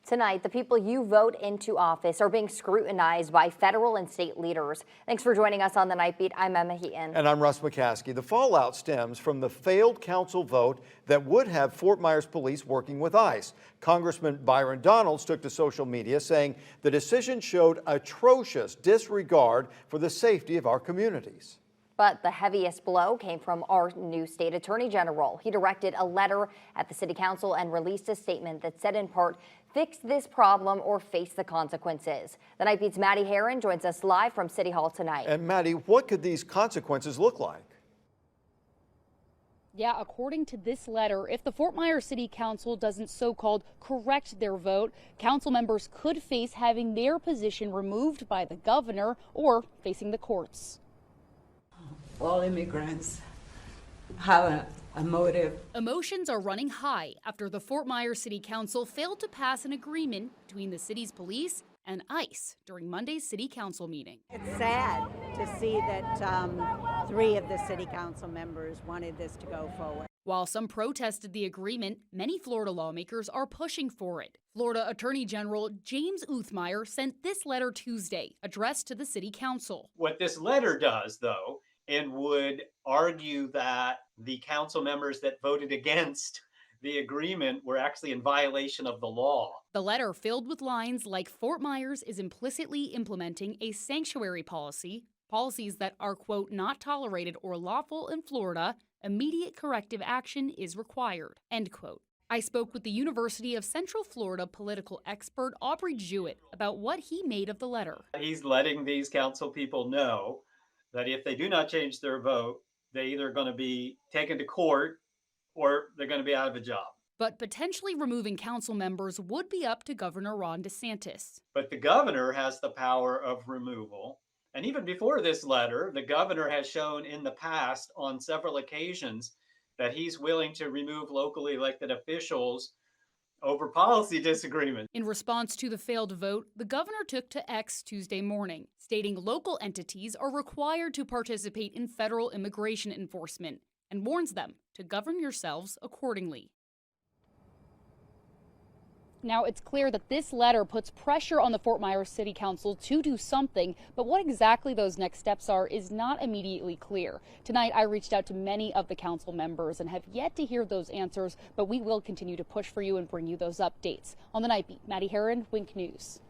Tonight, the people you vote into office are being scrutinized by federal and state leaders. Thanks for joining us on the Night Beat. I'm Emma Heaton. And I'm Russ McCaskey. The fallout stems from the failed council vote that would have Fort Myers police working with ICE. Congressman Byron Donalds took to social media saying the decision showed atrocious disregard for the safety of our communities. But the heaviest blow came from our new state attorney general. He directed a letter at the city council and released a statement that said in part, fix this problem or face the consequences. The Night Beat's Maddie Herron joins us live from City Hall tonight. And Maddie, what could these consequences look like? Yeah, according to this letter, if the Fort Myers City Council doesn't so-called correct their vote, council members could face having their position removed by the governor or facing the courts. All immigrants have a motive. Emotions are running high after the Fort Myers City Council failed to pass an agreement between the city's police and ICE during Monday's city council meeting. It's sad to see that 3 of the city council members wanted this to go forward. While some protested the agreement, many Florida lawmakers are pushing for it. Florida Attorney General James Uthmeyer sent this letter Tuesday, addressed to the city council. What this letter does, though, and would argue that the council members that voted against the agreement were actually in violation of the law. The letter filled with lines like Fort Myers is implicitly implementing a sanctuary policy, policies that are, quote, not tolerated or lawful in Florida, immediate corrective action is required, end quote. I spoke with the University of Central Florida political expert Aubrey Jewett about what he made of the letter. He's letting these council people know that if they do not change their vote, they're either going to be taken to court or they're going to be out of a job. But potentially removing council members would be up to Governor Ron DeSantis. But the governor has the power of removal. And even before this letter, the governor has shown in the past on several occasions that he's willing to remove locally elected officials over policy disagreement. In response to the failed vote, the governor took to X Tuesday morning, stating local entities are required to participate in federal immigration enforcement and warns them to govern yourselves accordingly. Now, it's clear that this letter puts pressure on the Fort Myers City Council to do something, but what exactly those next steps are is not immediately clear. Tonight, I reached out to many of the council members and have yet to hear those answers, but we will continue to push for you and bring you those updates. On the Night Beat, Maddie Herron, Wink News.